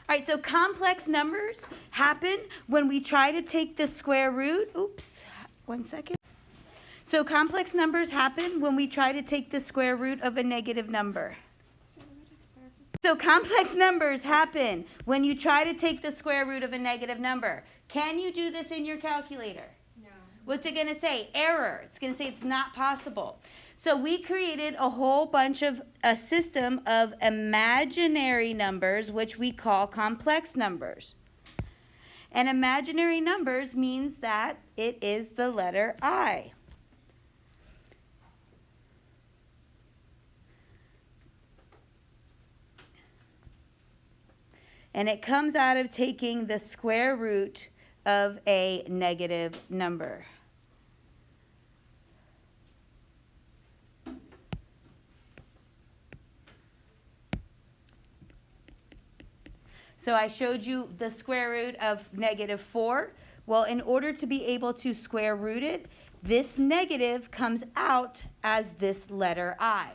All right, so complex numbers happen when we try to take the square root. Oops, 1 second. So complex numbers happen when we try to take the square root of a negative number. So complex numbers happen when you try to take the square root of a negative number. Can you do this in your calculator? No. What's it going to say? Error. It's going to say it's not possible. So we created a whole bunch of a system of imaginary numbers, which we call complex numbers. And imaginary numbers means that it is the letter I. And it comes out of taking the square root of a negative number. So I showed you the square root of -4. Well, in order to be able to square root it, this negative comes out as this letter I.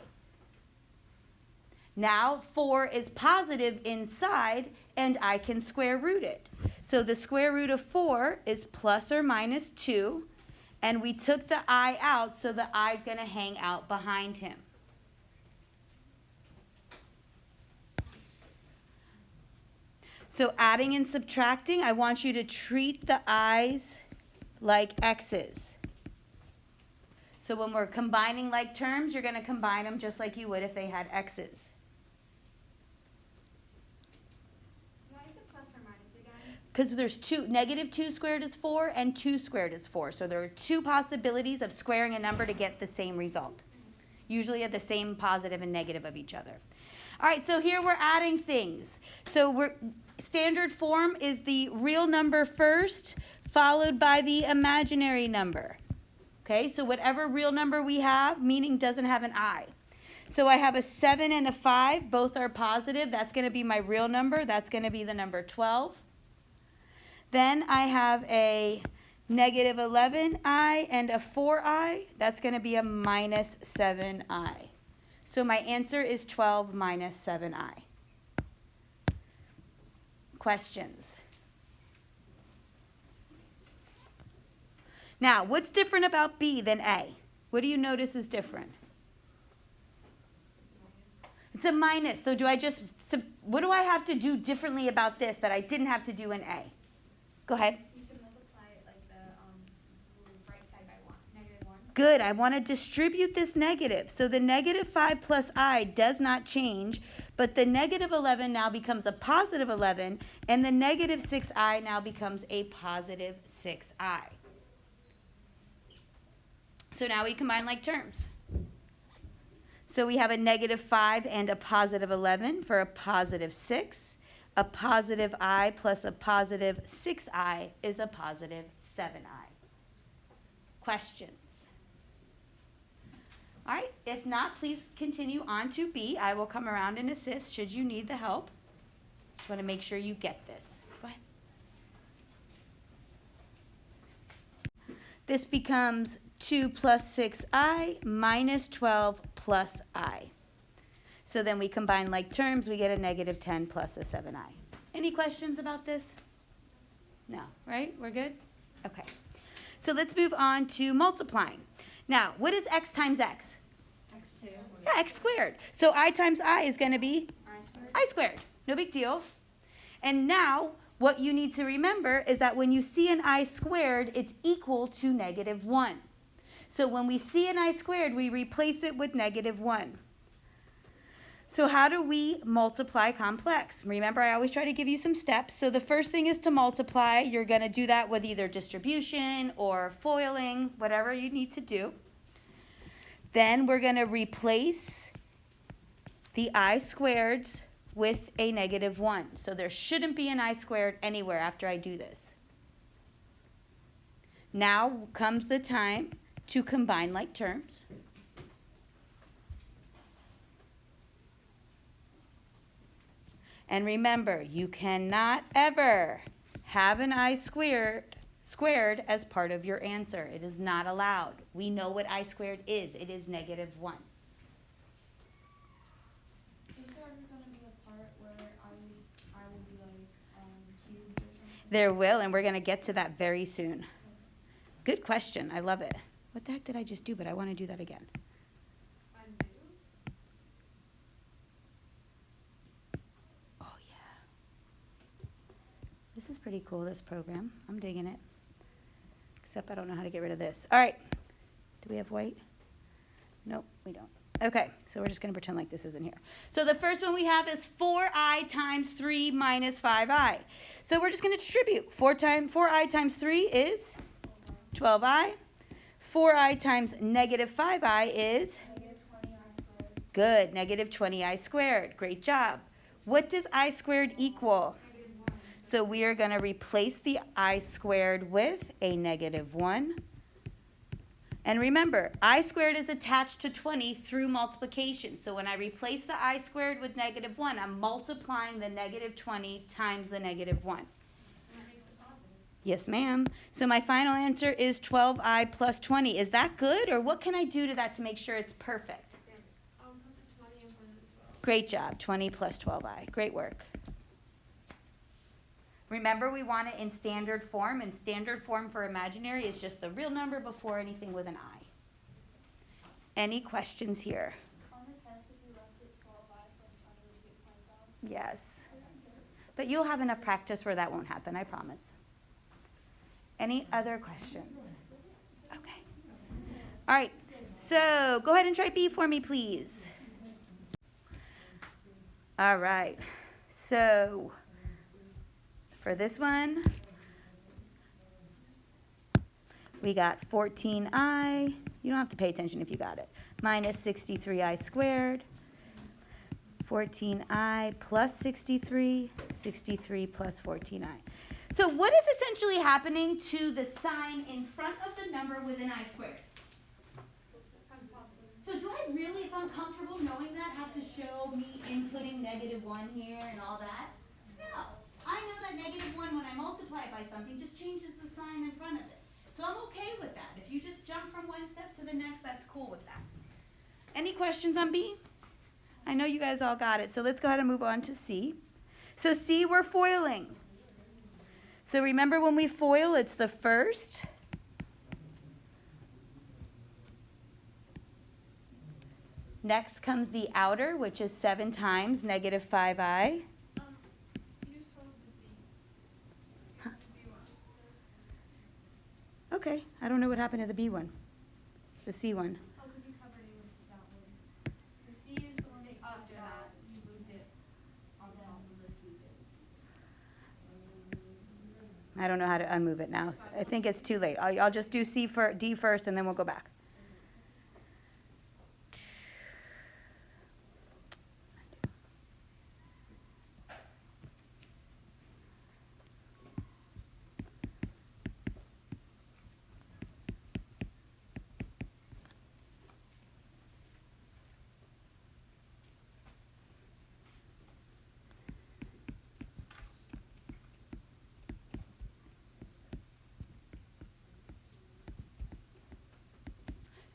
Now 4 is positive inside, and I can square root it. So the square root of 4 is plus or minus 2, and we took the I out, so the I is going to hang out behind him. So adding and subtracting, I want you to treat the i's like x's. So when we're combining like terms, you're going to combine them just like you would if they had x's. Why is it plus or minus again? Because there's two. -2 squared is 4 and 2 squared is 4. So there are two possibilities of squaring a number to get the same result. Usually at the same positive and negative of each other. All right, so here we're adding things. So standard form is the real number first, followed by the imaginary number. Okay, so whatever real number we have, meaning doesn't have an I. So I have a 7 and a 5, both are positive. That's going to be my real number. That's going to be the number 12. Then I have a -11i and a 4i. That's going to be a -7i. So my answer is 12 minus 7i. Questions? Now, what's different about B than A? What do you notice is different? It's a minus. So what do I have to do differently about this that I didn't have to do in A? Go ahead. You can multiply it like the right side by -1. Good. I want to distribute this negative. So the -5 plus I does not change, but the -11 now becomes a +11, and the -6i now becomes a +6i. So now we combine like terms. So we have a -5 and a +11 for a +6. A positive I plus a +6i is a +7i. Questions? All right, if not, please continue on to B. I will come around and assist should you need the help. Just want to make sure you get this. Go ahead. This becomes 2 plus 6i minus 12 plus I. So then we combine like terms, we get a -10 plus a 7i. Any questions about this? No, right? We're good? Okay. So let's move on to multiplying. Now, what is x times x? X2. Yeah, x squared. So I times I is going to be I squared. No big deal. And now, what you need to remember is that when you see an I squared, it's equal to -1. So when we see an I squared, we replace it with -1. So how do we multiply complex? Remember, I always try to give you some steps. So the first thing is to multiply. You're going to do that with either distribution or foiling, whatever you need to do. Then we're going to replace the I squareds with a -1. So there shouldn't be an I squared anywhere after I do this. Now comes the time to combine like terms. And remember, you cannot ever have an I squared as part of your answer. It is not allowed. We know what I squared is. It is -1. Is there ever going to be a part where I will be like There will, and we're going to get to that very soon. Good question. I love it. What the heck did I just do? But I want to do that again. Undo. Oh, yeah. This is pretty cool, this program. I'm digging it. Except I don't know how to get rid of this. All right. Do we have white? Nope, we don't. Okay, so we're just going to pretend like this isn't here. So the first one we have is 4i times 3 minus 5i. So we're just going to distribute. 4i times 3 is 12i. 4i times negative 5i is? Negative 20i squared. Good, negative 20i squared. Great job. What does I squared equal? Negative 1. So we are going to replace the I squared with a negative 1. And remember, I squared is attached to 20 through multiplication. So when I replace the I squared with negative 1, I'm multiplying the negative 20 times the negative 1. And that makes it positive. Yes, ma'am. So my final answer is 12i plus 20. Is that good, or what can I do to that to make sure it's perfect? I'll put the 20 in front of the 12. Great job. 20 plus 12i. Great work. Remember, we want it in standard form, and standard form for imaginary is just the real number before anything with an I. Any questions here? On the test, if you left it 12i plus 20, would you get points off? Yes. But you'll have enough practice where that won't happen, I promise. Any other questions? Okay. All right. So go ahead and try B for me, please. All right. So for this one, we got 14i. You don't have to pay attention if you got it. Minus 63i squared. 14i plus 63, 63 plus 14i. So what is essentially happening to the sign in front of the number with an I squared? Becomes positive. So do I really, if I'm comfortable knowing that, have to show me inputting negative 1 here and all that? No. I know that negative 1, when I multiply it by something, just changes the sign in front of it. So I'm okay with that. If you just jump from one step to the next, that's cool with that. Any questions on B? I know you guys all got it, so let's go ahead and move on to C. So C, we're foiling. So remember, when we foil, it's the first. Next comes the outer, which is 7 times negative 5i. You just hold the D. Huh. The D one. Okay, I don't know what happened to the B one. The C one. Oh, because you covered it with that one. The C is the one that's outside. You moved it on top of the C bit. I don't know how to unmove it now. So I think it's too late. I'll just do D first, and then we'll go back.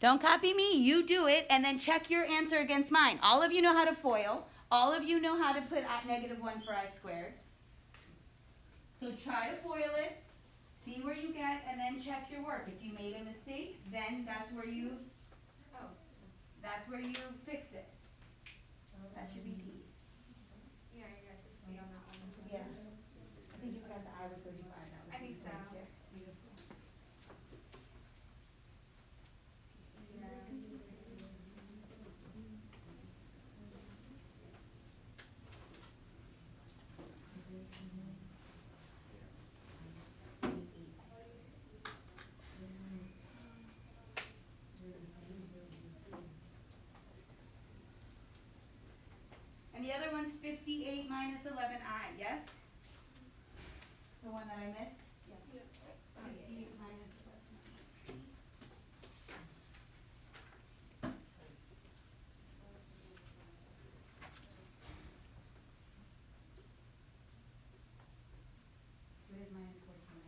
Don't copy me, you do it, and then check your answer against mine. All of you know how to FOIL. All of you know how to put negative 1 for I squared. So try to FOIL it, see where you get, and then check your work. If you made a mistake, then that's where you fix it. That should be D. Yeah, you got the C on that one. Yeah. I think you forgot the I with 35. That was I think so. Yeah, beautiful. And the other one's 58 minus 11i, yes? The one that I missed? Yeah. 58 minus 11i. What is minus 14?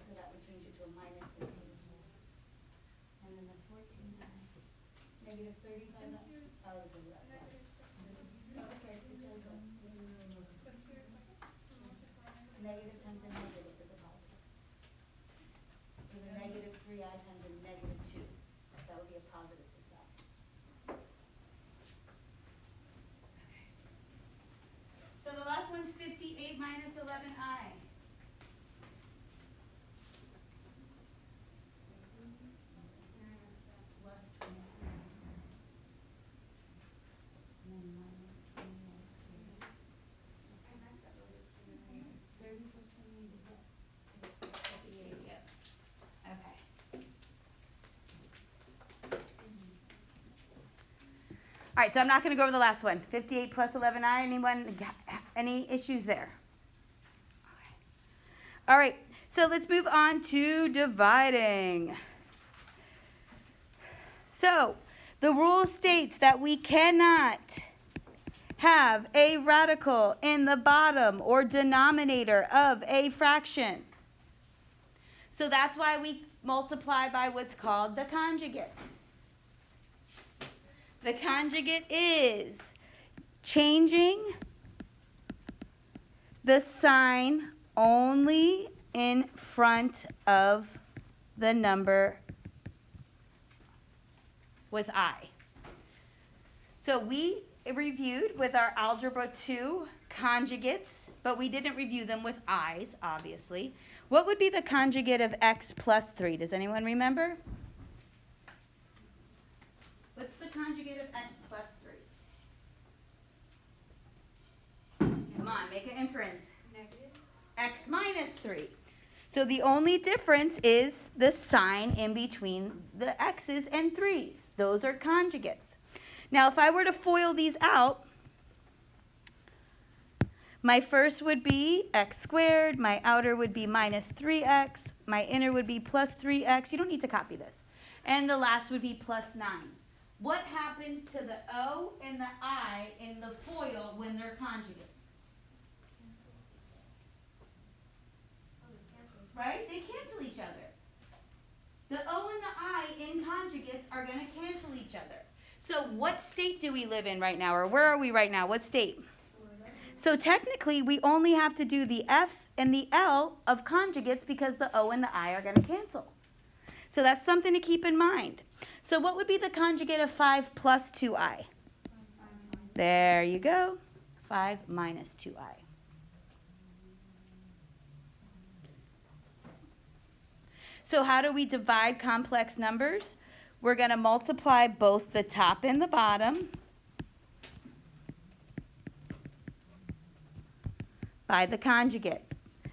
so that would change it to a minus 15. And then the 14i, negative 35i. Oh, because of that. Oh, sorry, it says what? Negative times a negative is a positive. So the negative 3i times a negative 2. That would be a positive 6i. So the last one's 58 minus 11i. Plus 29. And then minus 29 squared. 30 plus 28 is what? 58, yep. Okay. All right, so I'm not going to go over the last one. 58 plus 11i. Anyone, any issues there? All right, so let's move on to dividing. So the rule states that we cannot have a radical in the bottom or denominator of a fraction. So that's why we multiply by what's called the conjugate. The conjugate is changing the sign only in front of the number with I. So we reviewed with our Algebra 2 conjugates, but we didn't review them with I's, obviously. What would be the conjugate of x plus 3? Does anyone remember? What's the conjugate of x plus 3? Come on, make an inference. Negative. X minus 3. So the only difference is the sign in between the x's and 3's. Those are conjugates. Now, if I were to FOIL these out, my first would be x squared, my outer would be minus 3x, my inner would be plus 3x. You don't need to copy this. And the last would be plus 9. What happens to the O and the I in the FOIL when they're conjugates? Right? They cancel each other. The O and the I in conjugates are going to cancel each other. So what state do we live in right now? Or where are we right now? What state? So technically, we only have to do the F and the L of conjugates because the O and the I are going to cancel. So that's something to keep in mind. So what would be the conjugate of 5 plus 2i? There you go. 5 minus 2i. So how do we divide complex numbers? We're going to multiply both the top and the bottom by the conjugate.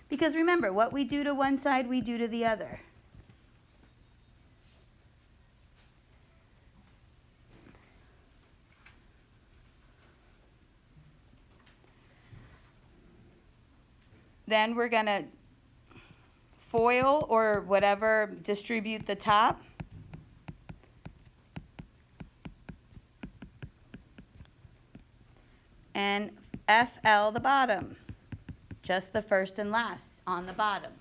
Because remember, what we do to one side, we do to the other. Then we're going to FOIL or whatever, distribute the top. And FL the bottom. Just the first and last on the bottom.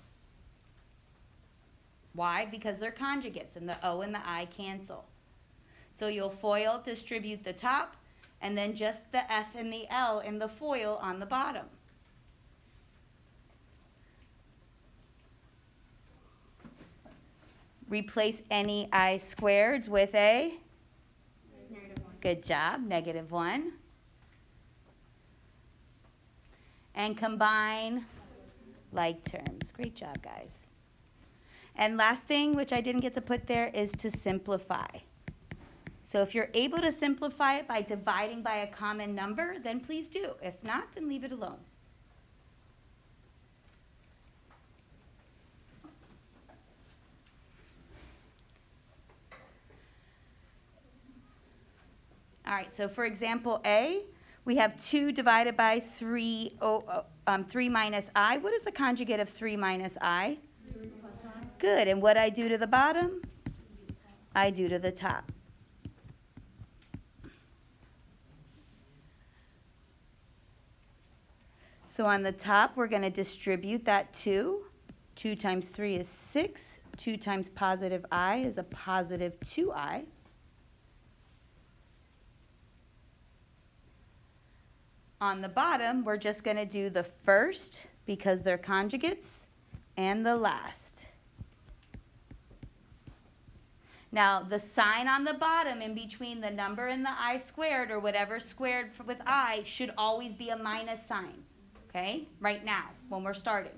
Why? Because they're conjugates and the O and the I cancel. So you'll FOIL, distribute the top, and then just the F and the L in the FOIL on the bottom. Replace any I squareds with a? -1. Good job, -1. And combine like terms. Great job, guys. And last thing, which I didn't get to put there, is to simplify. So if you're able to simplify it by dividing by a common number, then please do. If not, then leave it alone. All right, so for example A, we have 2 divided by 3 minus I. What is the conjugate of 3 minus I? 3 plus I. Good, and what I do to the bottom, I do to the top. So on the top, we're going to distribute that 2. 2 times 3 is 6. 2 times positive I is a positive 2I. On the bottom, we're just going to do the first, because they're conjugates, and the last. Now, the sign on the bottom in between the number and the I squared, or whatever squared with I, should always be a minus sign, okay, right now, when we're starting.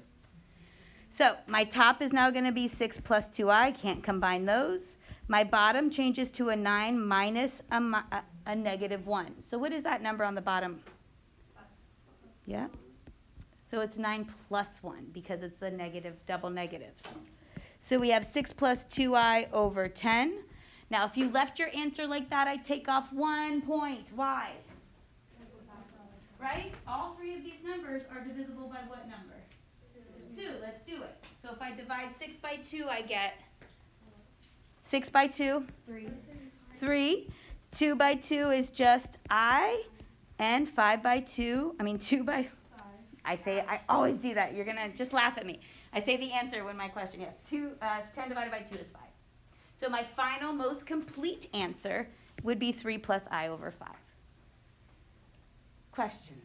So my top is now going to be 6 plus 2I. Can't combine those. My bottom changes to a 9 minus a negative 1. So what is that number on the bottom? Yeah. So it's 9 plus 1 because it's the negative, double negatives. So we have 6 plus 2I over 10. Now if you left your answer like that, I'd take off 1 point. Why? Right? All three of these numbers are divisible by what number? 2. Let's do it. So if I divide 6 by 2, I get 6 by 2? 3. 2 by 2 is just I, and 5 by 2, 2 by, I always do that. You're going to just laugh at me. I say the answer when my question is 10 divided by 2 is 5. So my final, most complete answer would be 3 plus I over 5. Questions?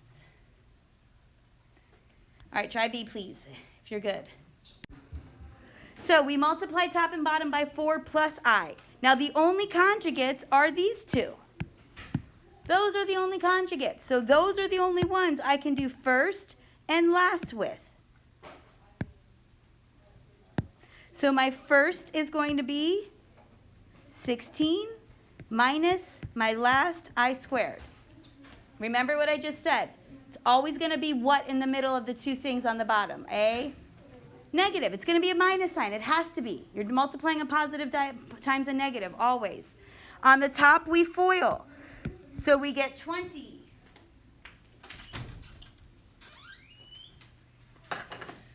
All right, try B, please, if you're good. So we multiply top and bottom by 4 plus I. Now the only conjugates are these two. Those are the only conjugates. So those are the only ones I can do first and last with. So my first is going to be 16 minus my last I squared. Remember what I just said. It's always going to be what in the middle of the two things on the bottom? A negative. It's going to be a minus sign. It has to be. You're multiplying a positive times a negative, always. On the top, we FOIL. So we get 20.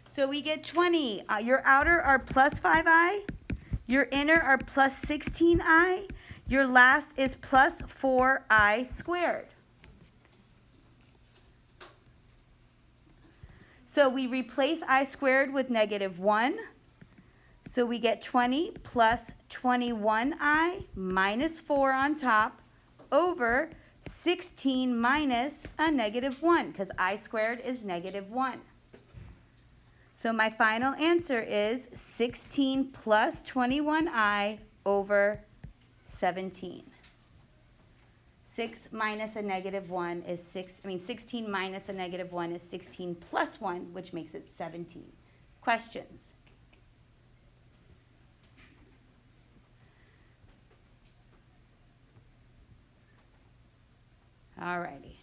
So we get 20. Your outer are plus 5I. Your inner are plus 16I. Your last is plus 4I squared. So we replace I squared with negative 1. So we get 20 plus 21I minus 4 on top over 16 minus a negative 1, because I squared is negative 1. So my final answer is 16 plus 21I over 17. 6 minus a negative 1 is 16 minus a negative 1 is 16 plus 1, which makes it 17. Questions? All righty.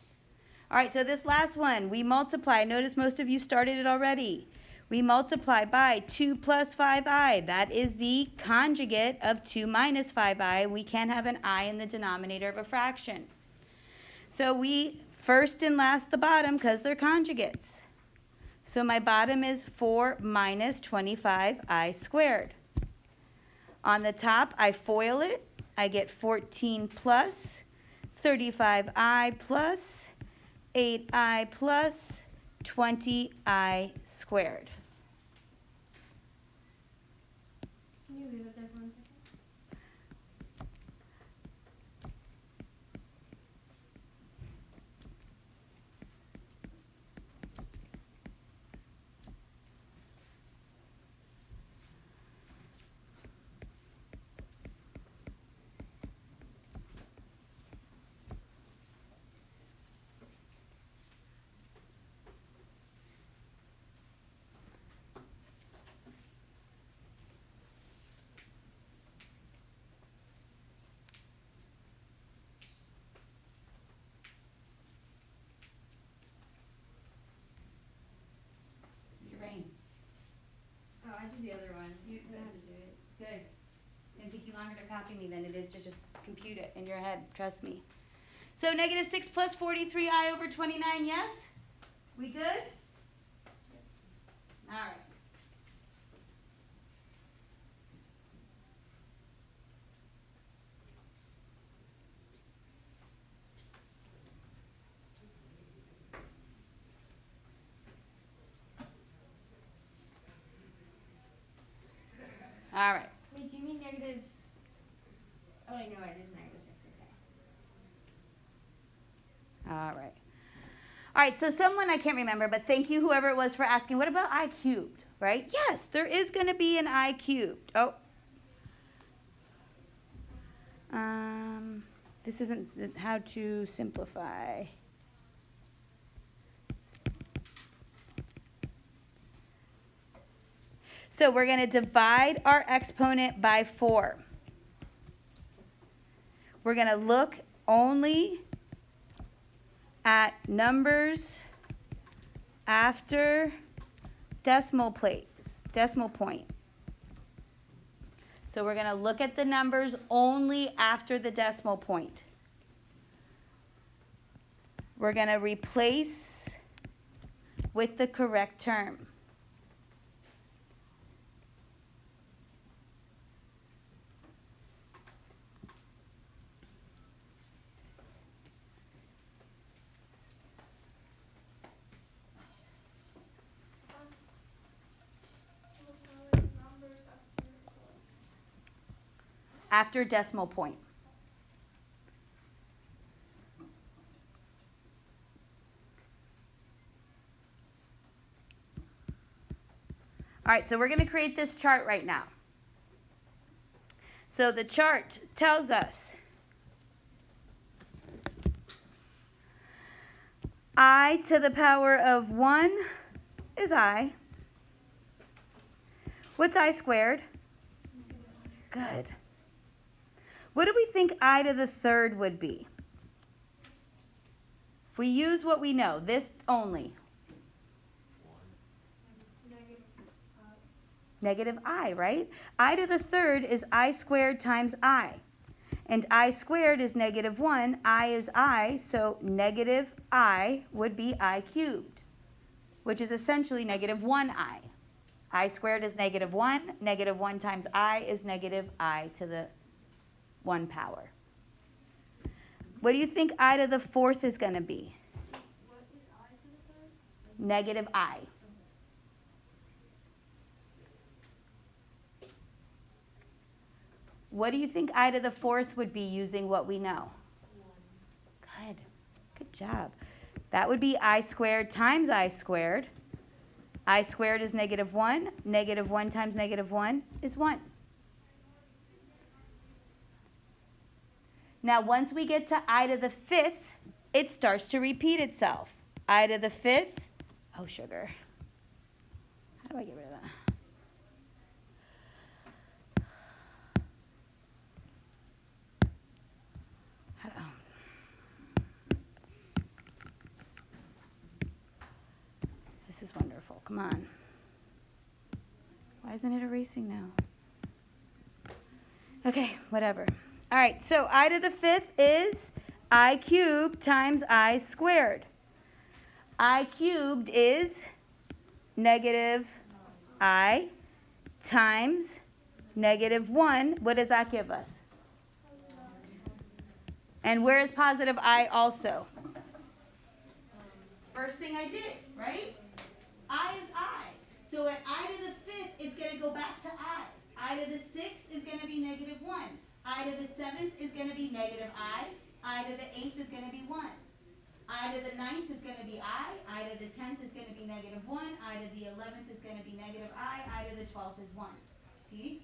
All right, so this last one, we multiply. Notice most of you started it already. We multiply by 2 plus 5I. That is the conjugate of 2 minus 5I. We can't have an I in the denominator of a fraction. So we first and last the bottom because they're conjugates. So my bottom is 4 minus 25I squared. On the top, I FOIL it. I get 14 plus 35I plus 8I plus 20I squared. Can you leave it there for 1 second? Your brain. Oh, I did the other one. You had to do it. Good. It'll take you longer to copy me than it is to just compute it in your head. Trust me. So negative 6 plus 43I over 29, yes? We good? All right. All right. Wait, do you mean negative? Oh, wait, no, it is negative 6, okay. All right. All right, so someone, I can't remember, but thank you, whoever it was, for asking, what about I cubed, right? Yes, there is going to be an I cubed. Oh. This isn't how to simplify. So we're going to divide our exponent by 4. We're going to look only at numbers after decimal point. So we're going to look at the numbers only after the decimal point. We're going to replace with the correct term. After decimal point. All right, so we're going to create this chart right now. So the chart tells us I to the power of 1 is I. What's I squared? Good. What do we think I to the third would be? If we use what we know, this only. Negative I, right? I to the third is I squared times I. And I squared is negative 1. I is I, so negative I would be I cubed, which is essentially negative 1I. I squared is negative 1. Negative 1 times I is negative I to the 1 power. What do you think I to the fourth is going to be? What is I to the third? Negative I. What do you think I to the fourth would be using what we know? 1. Good. Good job. That would be I squared times I squared. I squared is negative 1. Negative 1 times negative 1 is 1. Now, once we get to I to the fifth, it starts to repeat itself. I to the fifth. Oh, sugar. How do I get rid of that? This is wonderful. Come on. Why isn't it erasing now? Okay, whatever. All right, so I to the fifth is I cubed times I squared. I cubed is negative I times negative 1. What does that give us? And where is positive I also? First thing I did, right? I is I. So at I to the fifth, it's going to go back to I. I to the sixth is going to be negative 1. I to the seventh is going to be negative I. I to the eighth is going to be 1. I to the ninth is going to be I. I to the 10th is going to be negative 1. I to the 11th is going to be negative I to the 12th is 1. See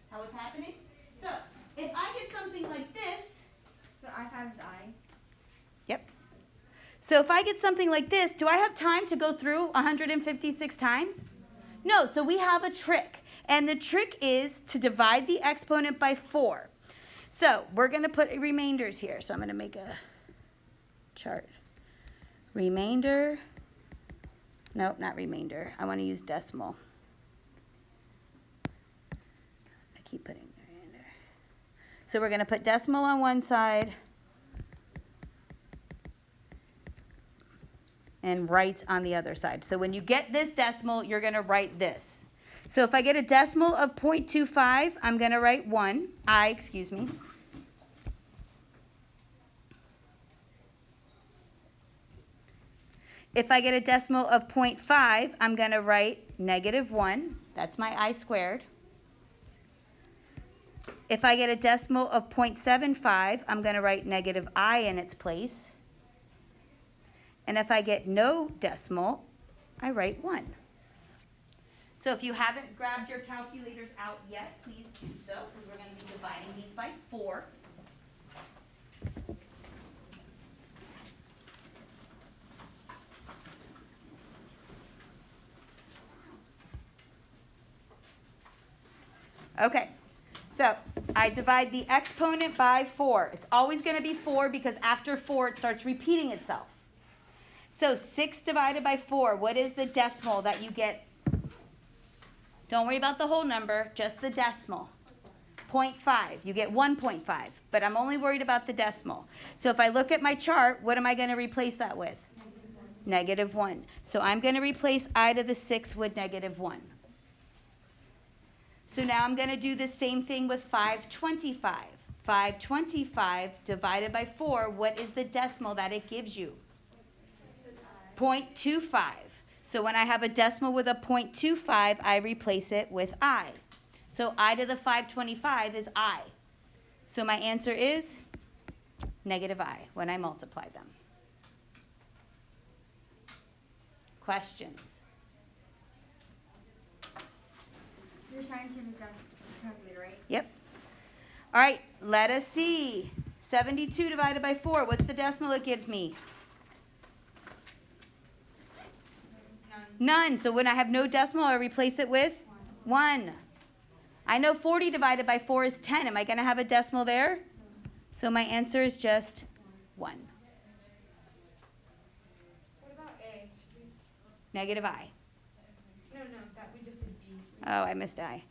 how it's happening? So if I get something like this. So I times I. Yep. So if I get something like this, do I have time to go through 156 times? No, so we have a trick. And the trick is to divide the exponent by 4. So we're going to put remainders here. So I'm going to make a chart. Remainder. Nope, not remainder. I want to use decimal. I keep putting remainder. So we're going to put decimal on one side and right on the other side. So when you get this decimal, you're going to write this. So if I get a decimal of 0.25, I'm going to write 1. Excuse me. If I get a decimal of 0.5, I'm going to write negative 1. That's my I squared. If I get a decimal of 0.75, I'm going to write negative I in its place. And if I get no decimal, I write 1. So if you haven't grabbed your calculators out yet, please do so, because we're going to be dividing these by 4. Okay, so I divide the exponent by 4. It's always going to be 4 because after 4 it starts repeating itself. So 6 divided by 4, what is the decimal that you get? Don't worry about the whole number, just the decimal. 0.5, you get 1.5, but I'm only worried about the decimal. So if I look at my chart, what am I going to replace that with? Negative 1. So I'm going to replace I to the 6 with negative 1. So now I'm going to do the same thing with 525. 525 divided by 4, what is the decimal that it gives you? 0.25. So when I have a decimal with a 0.25, I replace it with I. So I to the 525 is I. So my answer is negative I when I multiply them. Questions? Your scientific calculator, right? Yep. All right, let us see. 72 divided by 4, what's the decimal it gives me? None. So when I have no decimal, I replace it with 1. I know 40 divided by 4 is 10. Am I going to have a decimal there? So my answer is just 1. What about A? Negative I. No, that we just did B. Oh, I missed I.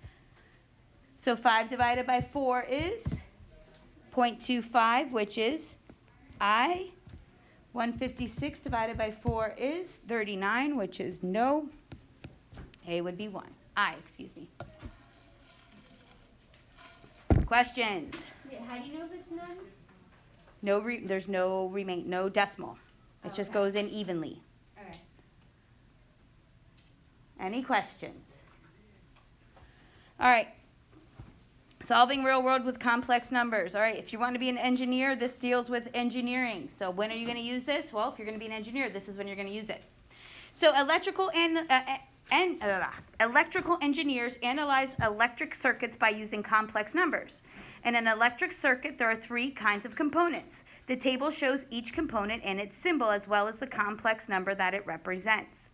So 5 divided by 4 is 0.25, which is I. 156 divided by 4 is 39, which is no. A would be 1. I, excuse me. Questions? Wait, how do you know if it's none? There's no decimal. It just Okay. goes in evenly. Okay. Any questions? All right. Solving real world with complex numbers. All right, if you want to be an engineer, this deals with engineering. So when are you going to use this? Well, if you're going to be an engineer, this is when you're going to use it. So electrical engineers analyze electric circuits by using complex numbers. In an electric circuit, there are 3 kinds of components. The table shows each component and its symbol as well as the complex number that it represents.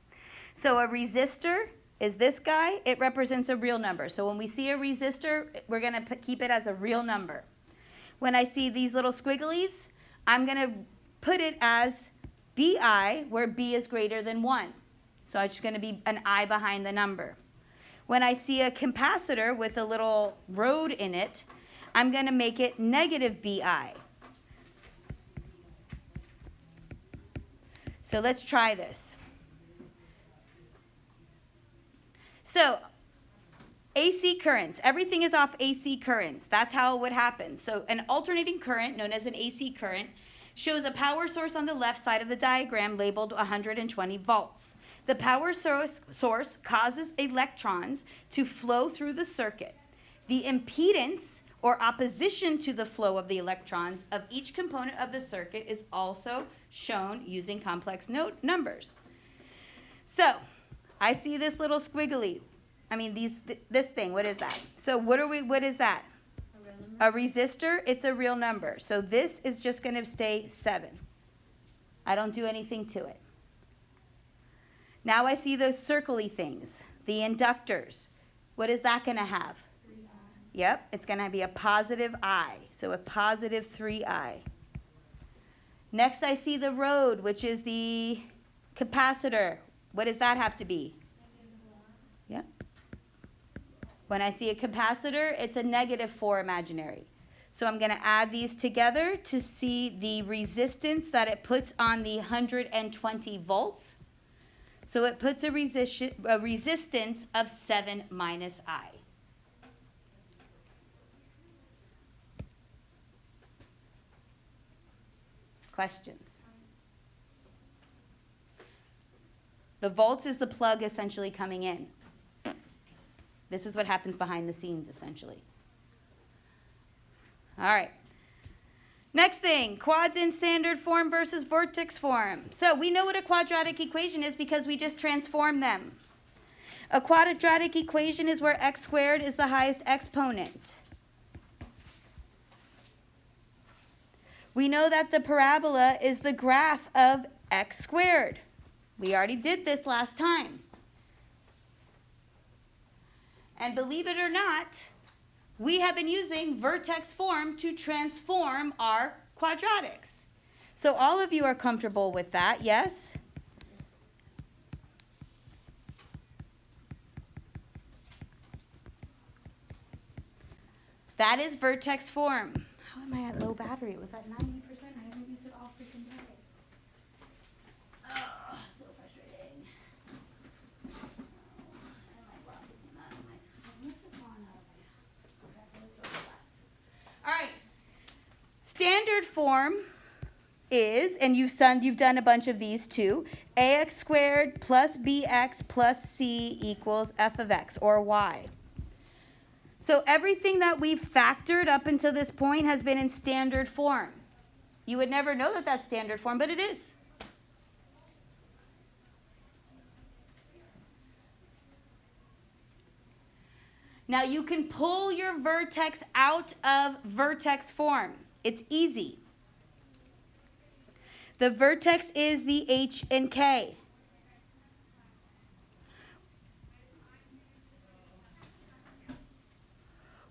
So a resistor is this guy. It represents a real number. So when we see a resistor, we're going to keep it as a real number. When I see these little squigglies, I'm going to put it as BI, where B is greater than 1. So it's just going to be an I behind the number. When I see a capacitor with a little road in it, I'm going to make it negative BI. So let's try this. So AC currents, everything is off AC currents. That's how it would happen. So an alternating current, known as an AC current, shows a power source on the left side of the diagram labeled 120 volts. The power source causes electrons to flow through the circuit. The impedance, or opposition to the flow of the electrons, of each component of the circuit is also shown using complex numbers. So I see this little squiggly. This thing, what is that? So what is that? A resistor, it's a real number. So this is just going to stay 7. I don't do anything to it. Now I see those circly things, the inductors. What is that going to have? 3I. Yep, it's going to be a positive I, so a positive 3I. Next I see the road, which is the capacitor. What does that have to be? Yep. When I see a capacitor, it's a negative 4 imaginary. So I'm going to add these together to see the resistance that it puts on the 120 volts. So it puts a resistance of 7 minus I. Questions? The volts is the plug essentially coming in. This is what happens behind the scenes essentially. All right. Next thing, quads in standard form versus vertex form. So we know what a quadratic equation is because we just transform them. A quadratic equation is where x squared is the highest exponent. We know that the parabola is the graph of x squared. We already did this last time. And believe it or not, we have been using vertex form to transform our quadratics. So all of you are comfortable with that, yes? That is vertex form. How am I at low battery? It was at 90%. I haven't used it all freaking day. Oh, so frustrating. All right. Standard form is, and you've done a bunch of these too, ax squared plus bx plus c equals f of x, or y. So everything that we've factored up until this point has been in standard form. You would never know that that's standard form, but it is. Now you can pull your vertex out of vertex form. It's easy. The vertex is the h and k.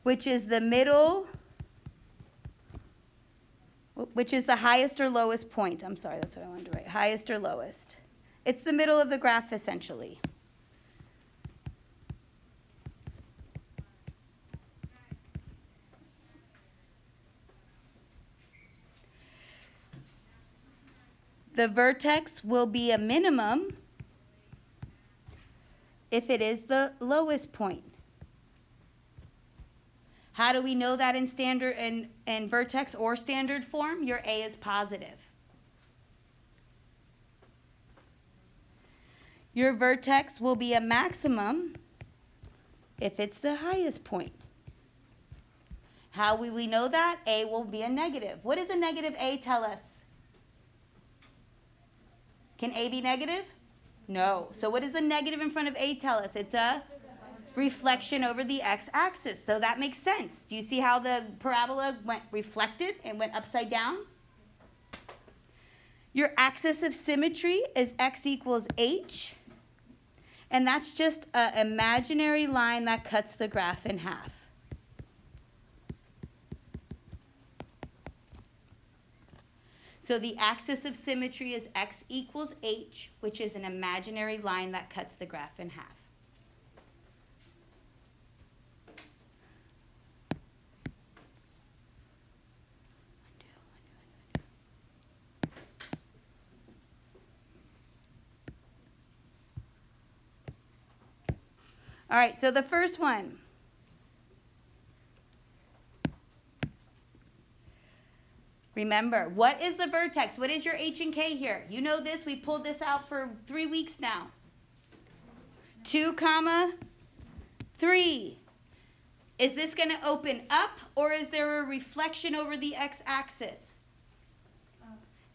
Which is the middle, which is the highest or lowest point. I'm sorry, that's what I wanted to write. Highest or lowest. It's the middle of the graph, essentially. The vertex will be a minimum if it is the lowest point. How do we know that in standard in vertex or standard form? Your A is positive. Your vertex will be a maximum if it's the highest point. How will we know that? A will be a negative. What does a negative A tell us? Can A be negative? No. So what does the negative in front of A tell us? It's a reflection over the x-axis. So that makes sense. Do you see how the parabola went reflected and went upside down? Your axis of symmetry is x equals h. And that's just an imaginary line that cuts the graph in half. So the axis of symmetry is x equals h, which is an imaginary line that cuts the graph in half. All right, so the first one. Remember, what is the vertex? What is your h and k here? You know this. We pulled this out for 3 weeks now. 2, 3. Is this going to open up, or is there a reflection over the x-axis?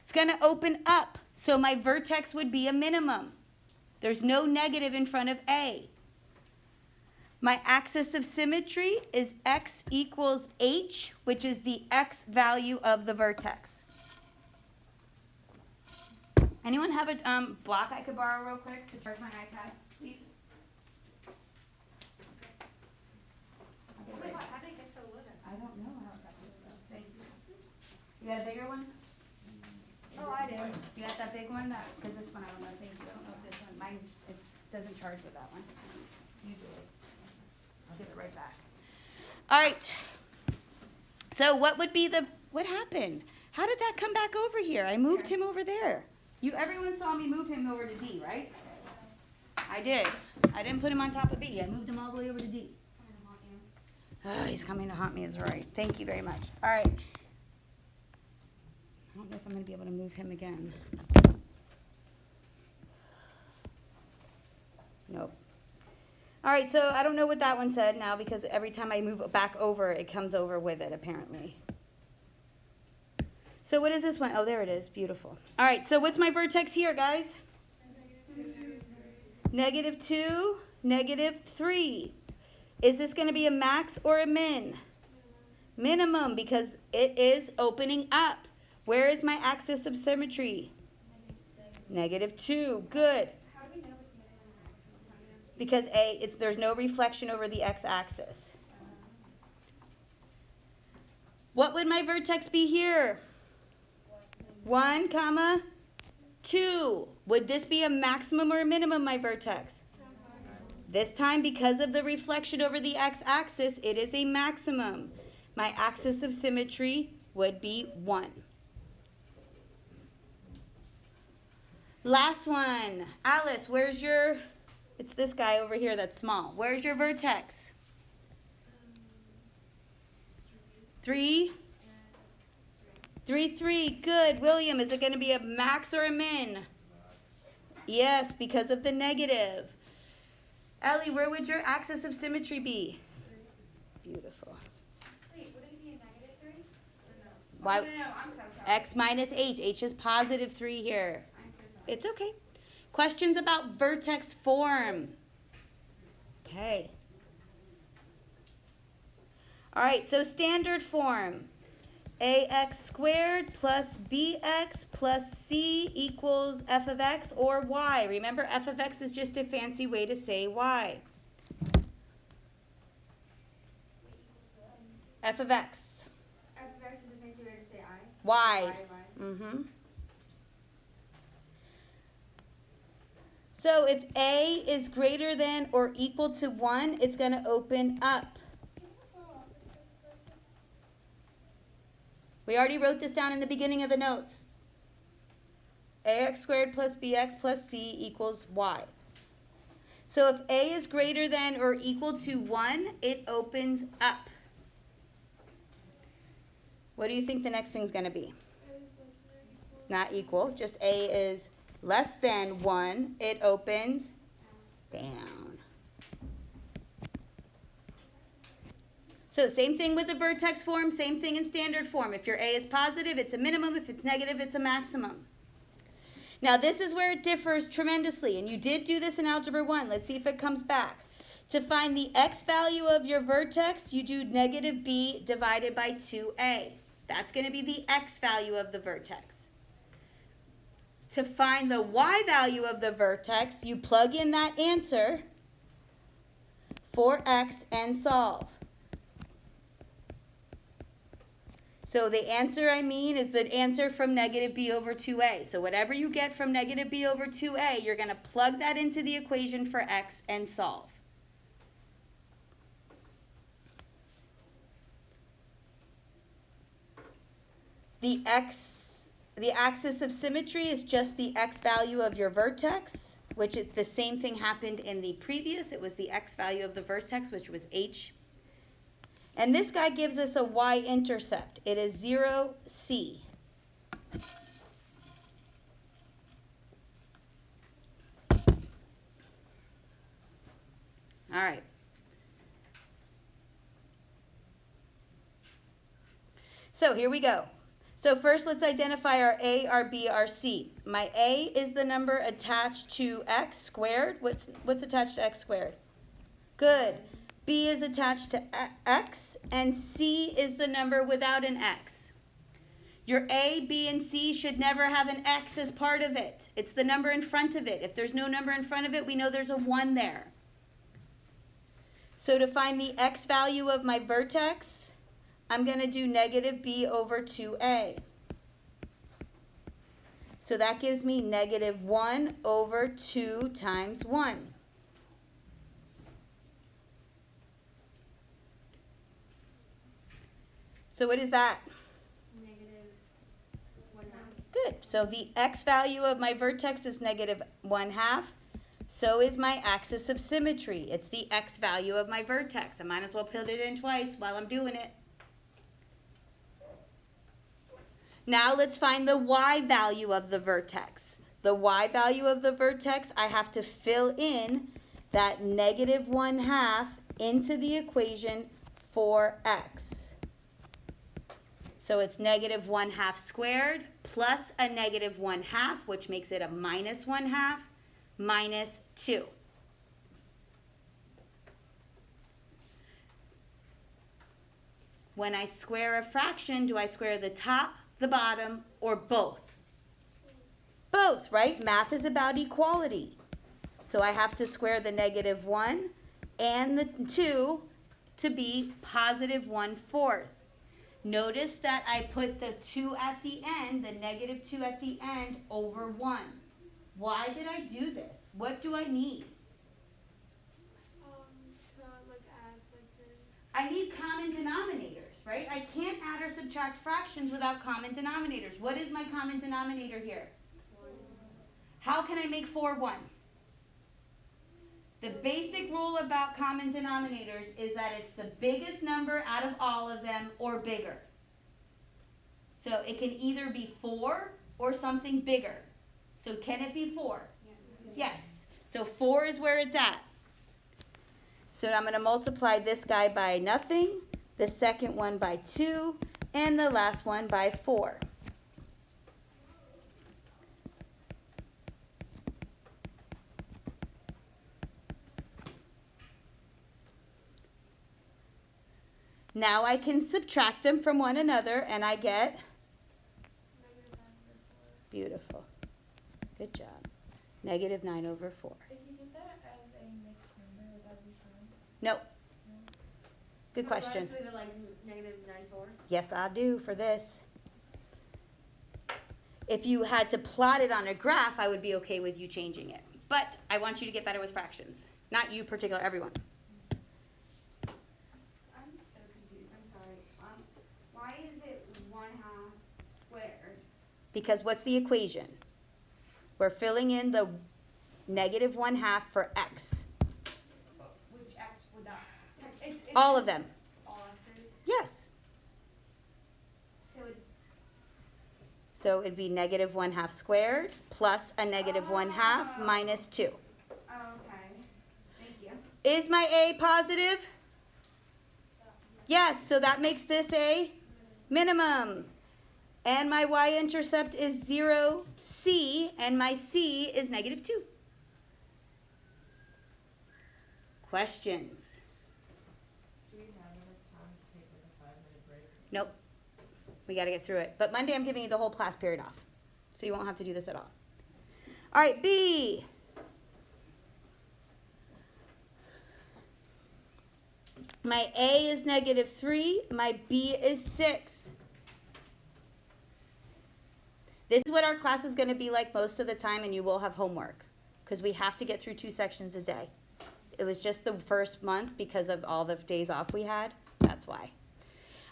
It's going to open up, so my vertex would be a minimum. There's no negative in front of A. My axis of symmetry is x equals h, which is the x value of the vertex. Anyone have a block I could borrow real quick to charge my iPad, please? Wait, how did it get so little? I don't know how it got so little. Thank you. You got a bigger one? Oh, I did. You got that big one? Because this one I don't know. Thank you. I don't know if this one. Mine doesn't charge with that one. You do it. I'll give it right back. All right. So what would be what happened? How did that come back over here? I moved him over there. Everyone saw me move him over to D, right? I did. I didn't put him on top of B. I moved him all the way over to D. Oh, he's coming to haunt me is right. Thank you very much. All right. I don't know if I'm going to be able to move him again. Nope. All right, so I don't know what that one said now because every time I move back over, it comes over with it, apparently. So what is this one? Oh, there it is. Beautiful. All right, so what's my vertex here, guys? -2, -3. Is this going to be a max or a min? Minimum, because it is opening up. Where is my axis of symmetry? -2. Good. How do we know it's minimum or maximum? Because there's no reflection over the x-axis. What would my vertex be here? 1, 2. Would this be a maximum or a minimum, my vertex? This time, because of the reflection over the x-axis, it is a maximum. My axis of symmetry would be 1. Last one. Alice, where's your, it's this guy over here that's small. Where's your vertex? 3? 3, 3. Good. William, is it going to be a max or a min? Yes, because of the negative. Ellie, where would your axis of symmetry be? Beautiful. Wait, would it be a -3? Or no? Why? No, I'm so sorry. X minus h. H is +3 here. I'm so sorry. It's okay. Questions about vertex form? Okay. All right, so standard form. ax squared plus bx plus c equals f of x or y. Remember, f of x is just a fancy way to say y. F of x. F of x is a fancy way to say I. Y. So if a is greater than or equal to 1, it's going to open up. We already wrote this down in the beginning of the notes. ax squared plus bx plus c equals y. So if a is greater than or equal to 1, it opens up. What do you think the next thing's going to be? Not equal, just a is less than 1. It opens down. So same thing with the vertex form, same thing in standard form. If your a is positive, it's a minimum. If it's negative, it's a maximum. Now this is where it differs tremendously, and you did do this in Algebra 1. Let's see if it comes back. To find the x value of your vertex, you do -b divided by 2a. That's going to be the x value of the vertex. To find the y value of the vertex, you plug in that answer for x and solve. So the answer, is the answer from -b over 2a. So whatever you get from -b over 2a, you're going to plug that into the equation for x and solve. The axis of symmetry is just the x value of your vertex, which is the same thing happened in the previous. It was the x value of the vertex, which was h. And this guy gives us a y-intercept. It is 0, c. All right. So here we go. So first let's identify our a, our b, our c. My a is the number attached to x squared. What's attached to x squared? Good. B is attached to x, and C is the number without an x. Your A, B, and C should never have an x as part of it. It's the number in front of it. If there's no number in front of it, we know there's a 1 there. So to find the x value of my vertex, I'm going to do -b over 2a. So that gives me -1 over 2 times 1. So what is that? -1/2. Good. So the x value of my vertex is -1/2. So is my axis of symmetry. It's the x value of my vertex. I might as well put it in twice while I'm doing it. Now let's find the y value of the vertex. The y value of the vertex, I have to fill in that -1/2 into the equation for x. So it's negative 1/2 squared plus a negative 1/2, which makes it a minus 1/2, minus 2. When I square a fraction, do I square the top, the bottom, or both? Both, right? Math is about equality. So I have to square the negative 1 and the 2 to be positive 1/4. Notice that I put the 2 at the end, the negative 2 at the end, over 1. Why did I do this? What do I need? To like add like terms. I need common denominators, right? I can't add or subtract fractions without common denominators. What is my common denominator here? 1. How can I make 4 1? The basic rule about common denominators is that it's the biggest number out of all of them or bigger. So it can either be 4 or something bigger. So can it be 4? Yes. So 4 is where it's at. So I'm going to multiply this guy by nothing, the second one by 2, and the last one by 4. Now I can subtract them from one another, and I get, beautiful, good job, negative 9/4. If you did that as a mixed number, would that be fine? No. Good question. So like negative 9/4? Yes, I do for this. If you had to plot it on a graph, I would be okay with you changing it. But I want you to get better with fractions. Not you particular, everyone. I'm so confused. I'm sorry. Why is it 1/2 squared? Because what's the equation? We're filling in the negative 1/2 for x. Which x would that? It's All of them. all x's. Yes. So it, So it'd be negative 1/2 squared plus a negative 1/2 minus 2. oh, okay. Thank you. Is my a positive? Yes, so that makes this a minimum. And my y-intercept is 0, c, and my c is negative 2. Questions? Do we have enough time to take like a 5-minute break? Nope. We got to get through it. But Monday I'm giving you the whole class period off. So you won't have to do this at all. All right, B. My A is negative 3. My B is 6. This is what our class is going to be like most of the time, and you will have homework because we have to get through 2 sections a day. It was just the first month because of all the days off we had. That's why.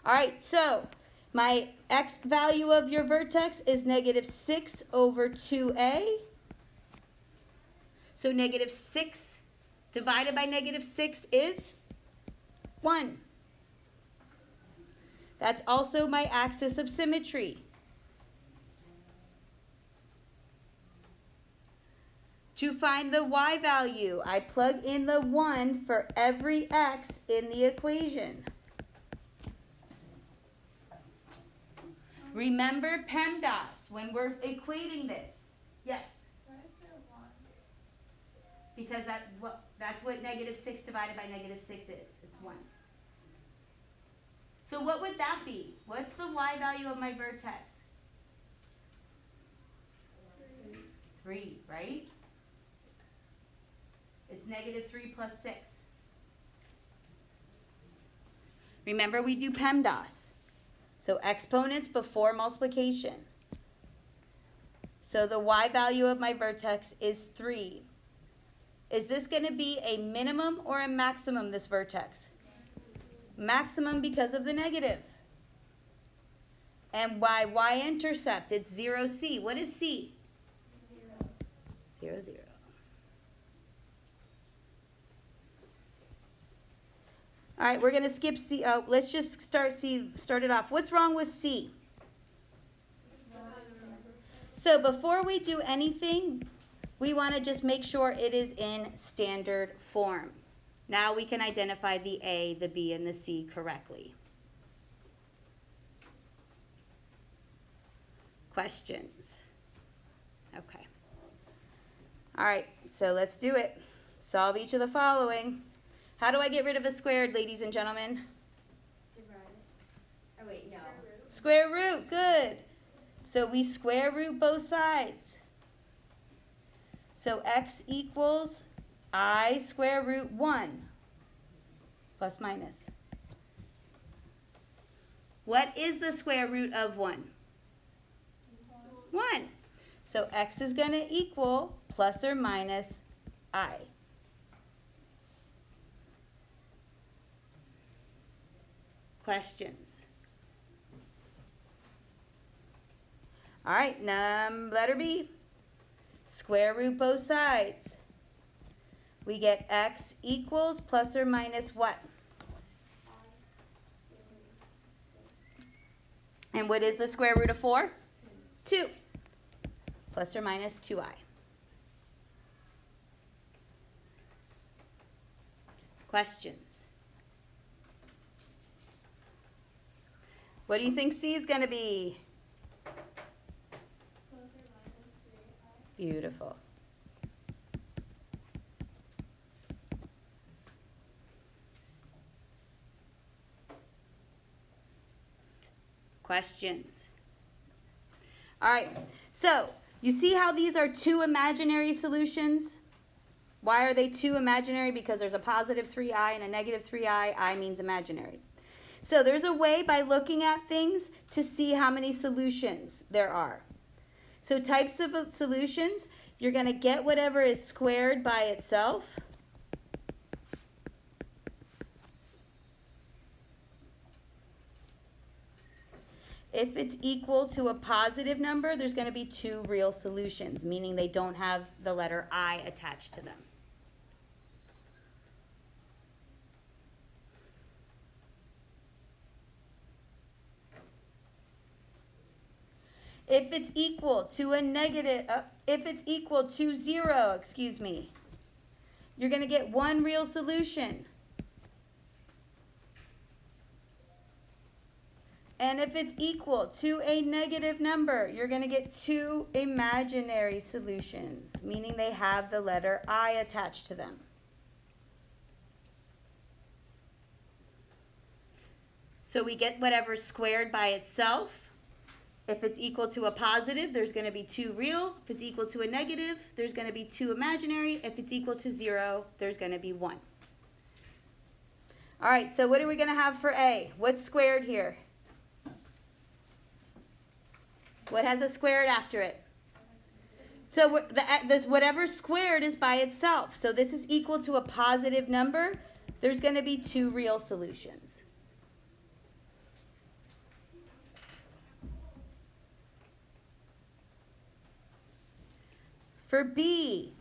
All right, so my x value of your vertex is negative 6/2a. So negative 6 divided by negative 6 is 1. That's also my axis of symmetry. To find the y value, I plug in the 1 for every x in the equation. Remember PEMDAS when we're equating this. Yes? Why is there 1? Because that's what negative 6 divided by negative 6 is. It's 1. So what would that be? What's the y value of my vertex? 3, right? It's negative 3 plus 6. Remember, we do PEMDAS. So exponents before multiplication. So the y value of my vertex is 3. Is this going to be a minimum or a maximum, this vertex? Maximum because of the negative. And my y-intercept, it's 0, c. What is c? 0, 0. All right, we're going to skip C. Let's just start it off. What's wrong with C? So before we do anything, we want to just make sure it is in standard form. Now we can identify the A, the B, and the C correctly. Questions? Okay. All right, so let's do it. Solve each of the following. How do I get rid of a squared, ladies and gentlemen? Divide it. Oh wait, no. Square root, good. So we square root both sides. So x equals I square root 1 plus minus. What is the square root of 1? 1. So x is going to equal plus or minus I. Questions? All right, letter B. Square root both sides. We get x equals plus or minus what? And what is the square root of 4? 2. Plus or minus 2i. Questions? What do you think C is going to be? Beautiful. Questions? All right, so you see how these are two imaginary solutions? Why are they two imaginary? Because there's a positive 3i and a negative 3i. I means imaginary. So there's a way by looking at things to see how many solutions there are. So types of solutions, you're going to get whatever is squared by itself. If it's equal to a positive number, there's going to be two real solutions, meaning they don't have the letter I attached to them. If it's equal to a negative, if it's equal to 0, you're going to get one real solution. And if it's equal to a negative number, you're going to get two imaginary solutions, meaning they have the letter I attached to them. So we get whatever's squared by itself. If it's equal to a positive, there's going to be two real. If it's equal to a negative, there's going to be two imaginary. If it's equal to 0, there's going to be 1. All right, so what are we going to have for A? What's squared here? What has a squared after it? So this whatever's squared is by itself. So this is equal to a positive number. There's going to be two real solutions. For B,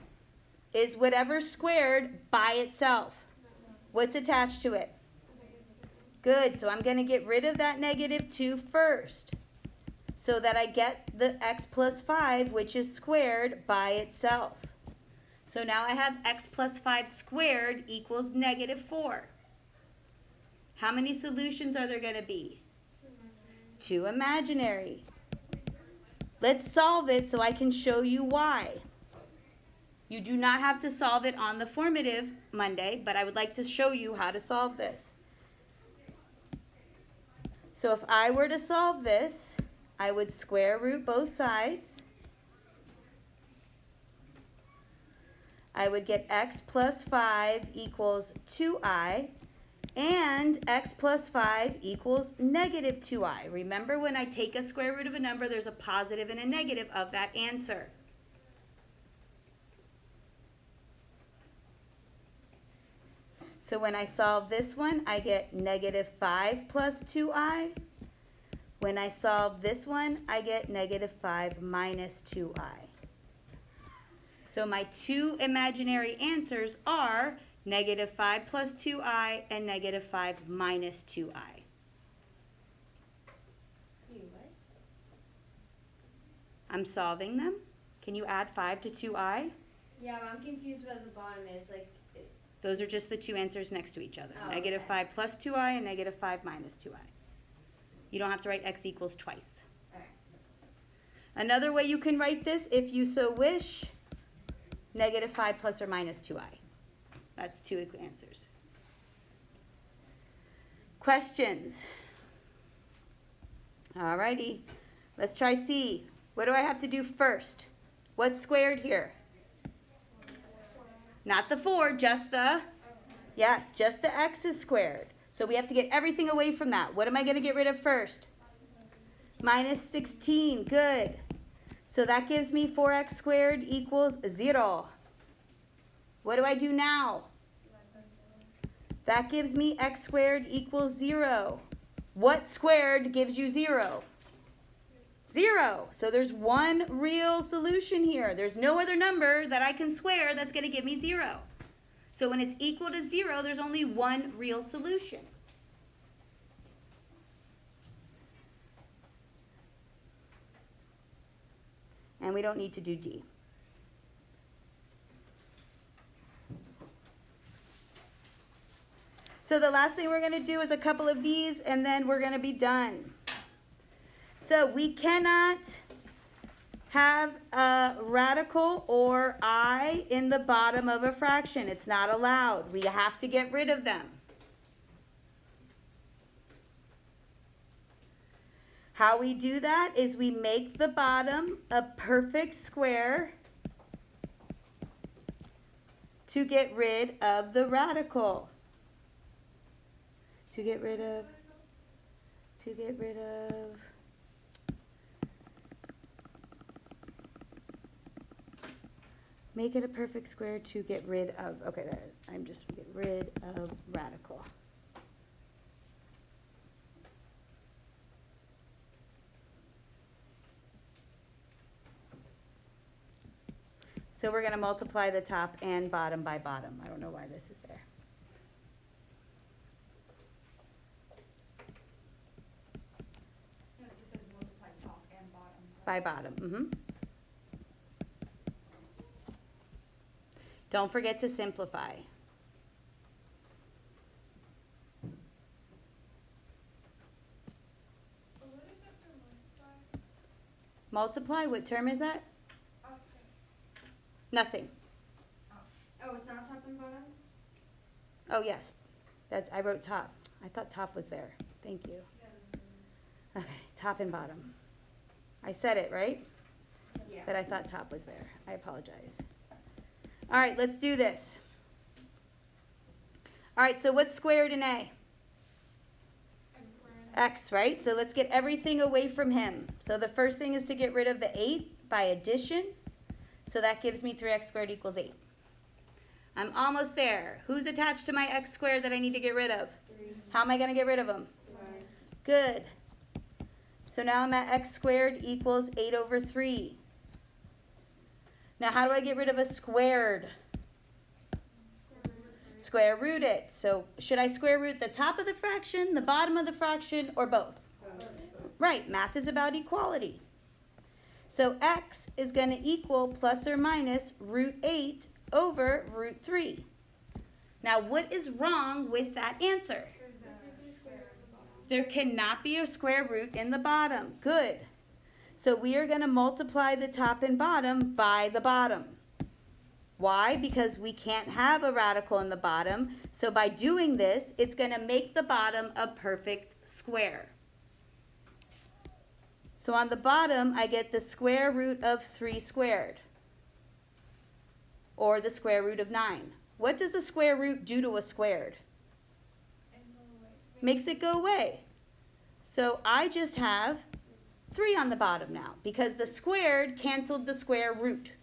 is whatever squared by itself. What's attached to it? Good, so I'm going to get rid of that negative 2 first, so that I get the x plus 5, which is squared by itself. So now I have x plus 5 squared equals negative 4. How many solutions are there going to be? Two imaginary. Let's solve it so I can show you why. You do not have to solve it on the formative Monday, but I would like to show you how to solve this. So if I were to solve this, I would square root both sides. I would get x plus 5 equals 2i, and x plus 5 equals negative 2i. Remember, when I take a square root of a number, there's a positive and a negative of that answer. So when I solve this one, I get negative 5 plus 2i. When I solve this one, I get negative 5 minus 2i. So my two imaginary answers are negative 5 plus 2i and negative 5 minus 2i. I'm solving them. Can you add 5 to 2i? Yeah, but I'm confused what the bottom is. Those are just the two answers next to each other. Oh, Negative okay. 5 plus 2i and negative 5 minus 2i. You don't have to write x equals twice. Okay. Another way you can write this, if you so wish, -5 plus or minus 2i. That's two answers. Questions? Alrighty, let's try C. What do I have to do first? What's squared here? Not the 4, just the, yes, just the x is squared. So we have to get everything away from that. What am I going to get rid of first? Minus 16, good. So that gives me 4x squared equals 0. What do I do now? That gives me x squared equals 0. What squared gives you 0? 0. So there's one real solution here. There's no other number that I can square that's going to give me 0. So when it's equal to 0, there's only one real solution. And we don't need to do D. So the last thing we're going to do is a couple of these, and then we're going to be done. So we cannot have a radical or I in the bottom of a fraction. It's not allowed. We have to get rid of them. How we do that is we make the bottom a perfect square to get rid of the radical. To get rid of, make it a perfect square to get rid of, okay, there, I'm just get rid of radical. So we're going to multiply the top and bottom by bottom. I don't know why this is there. No, it just says multiply top and bottom. By bottom. Don't forget to simplify. What is that for multiply? Multiply, what term is that? Okay. Nothing. Oh, it's not top and bottom? Oh, yes. That's, I wrote top. I thought top was there. Thank you. Okay, top and bottom. I said it, right? Yeah. But I thought top was there. I apologize. All right, let's do this. All right, so what's squared in A? X squared. X, right? So let's get everything away from him. So the first thing is to get rid of the 8 by addition. So that gives me 3x squared equals 8. I'm almost there. Who's attached to my x squared that I need to get rid of? 3. How am I going to get rid of them? 5. Good. So now I'm at x squared equals 8 over 3. Now how do I get rid of a squared? Square root it. So should I square root the top of the fraction, the bottom of the fraction, or both? Right, math is about equality. So x is going to equal plus or minus root 8 over root 3. Now what is wrong with that answer? There cannot be a square root in the bottom. Good. So we are going to multiply the top and bottom by the bottom. Why? Because we can't have a radical in the bottom. So by doing this, it's going to make the bottom a perfect square. So on the bottom, I get the square root of 3 squared, or the square root of 9. What does the square root do to a squared? Makes it go away. So I just have 3 on the bottom now, because the squared canceled the square root.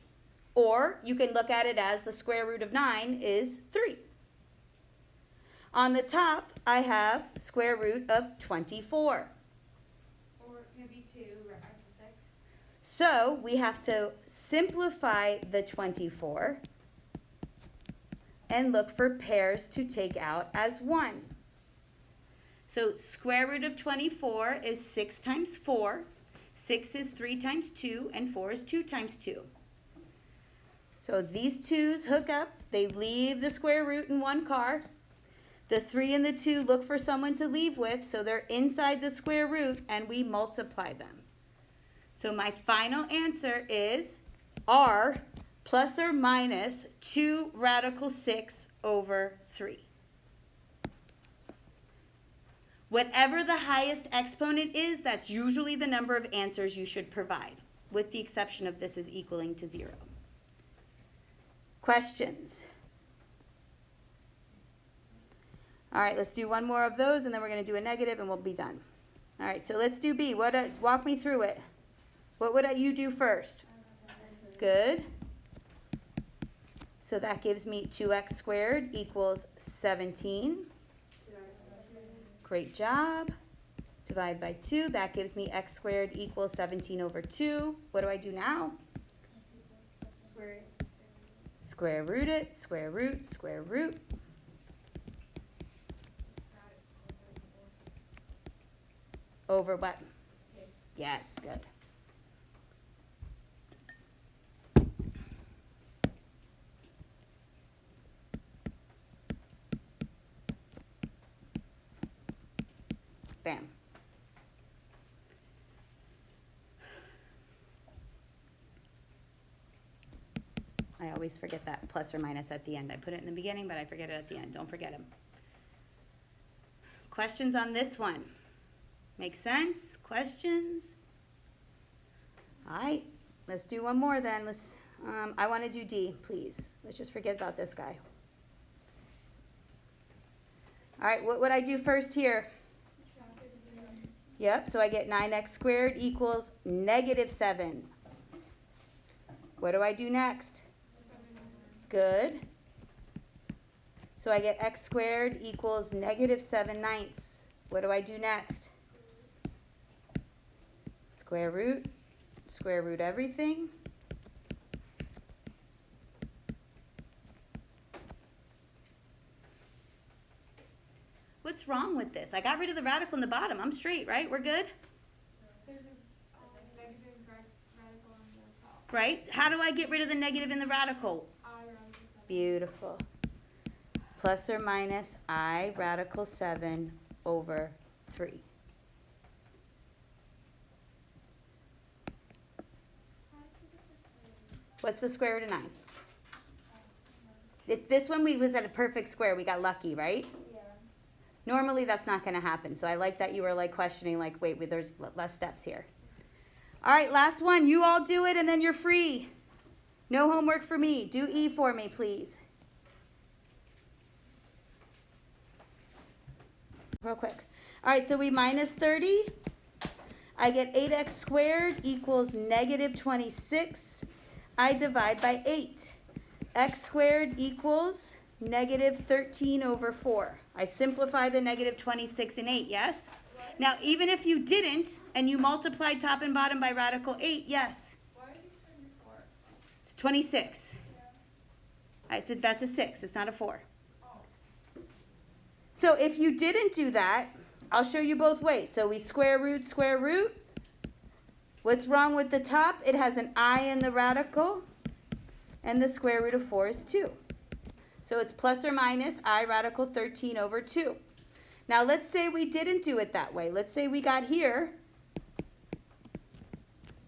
Or you can look at it as the square root of 9 is 3. On the top, I have square root of 24. Or maybe 2 right after 6. So we have to simplify the 24 and look for pairs to take out as 1. So square root of 24 is 6 times 4. 6 is 3 times 2, and 4 is 2 times 2. So these 2's hook up. They leave the square root in one car. The 3 and the 2 look for someone to leave with, so they're inside the square root, and we multiply them. So my final answer is r plus or minus 2 radical 6 over 3. Whatever the highest exponent is, that's usually the number of answers you should provide, with the exception of this is equaling to 0. Questions? All right, let's do one more of those, and then we're going to do a negative, and we'll be done. All right, so let's do B. Walk me through it. What would you do first? Good. So that gives me 2x squared equals 17. Great job. Divide by 2. That gives me x squared equals 17 over 2. What do I do now? Square root it. Square root. Square root. Over what? Yes, good. Bam. I always forget that plus or minus at the end. I put it in the beginning, but I forget it at the end. Don't forget them. Questions on this one? Make sense? Questions? All right, let's do one more then. I want to do D, please. Let's just forget about this guy. All right, what would I do first here? Yep, so I get 9x squared equals negative 7. What do I do next? Good. So I get x squared equals negative 7/9. What do I do next? Square root everything. What's wrong with this? I got rid of the radical in the bottom. I'm straight, right? We're good? There's a negative radical on the top. Right? How do I get rid of the negative in the radical? I radical 7. Beautiful. Plus or minus I radical 7 over 3. What's the square root of 9? This one we was at a perfect square. We got lucky, right? Yeah. Normally that's not going to happen. So I like that you were like questioning, like, wait, there's less steps here. All right, last one. You all do it and then you're free. No homework for me. Do E for me, please. Real quick. All right, so we minus 30. I get 8x squared equals negative 26. I divide by 8. X squared equals negative 13 over 4. I simplify the negative 26 and 8, yes? Now, even if you didn't, and you multiplied top and bottom by radical 8, yes? Why is it 24? It's 26. That's a 6. It's not a 4. So if you didn't do that, I'll show you both ways. So we square root. What's wrong with the top? It has an I in the radical, and the square root of 4 is 2. So it's plus or minus I radical 13 over 2. Now let's say we didn't do it that way. Let's say we got here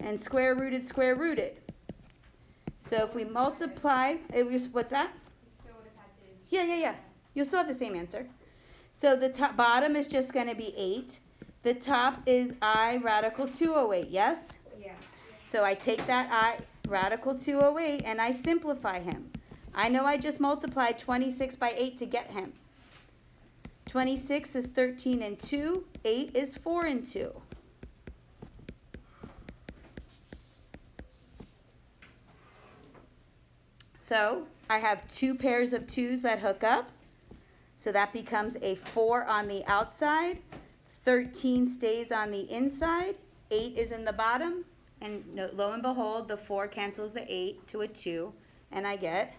and square rooted. So if we multiply, what's that? Yeah. You'll still have the same answer. So the bottom is just going to be 8. The top is I radical 208, yes? Yeah. So I take that I radical 208 and I simplify him. I know I just multiplied 26 by 8 to get him. 26 is 13 and 2. 8 is 4 and 2. So I have 2 pairs of 2's that hook up. So that becomes a 4 on the outside. 13 stays on the inside. 8 is in the bottom. And lo and behold, the 4 cancels the 8 to a 2. And I get...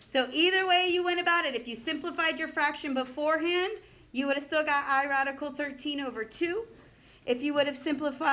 So either way you went about it, if you simplified your fraction beforehand, you would have still got I radical 13 over 2. If you would have simplified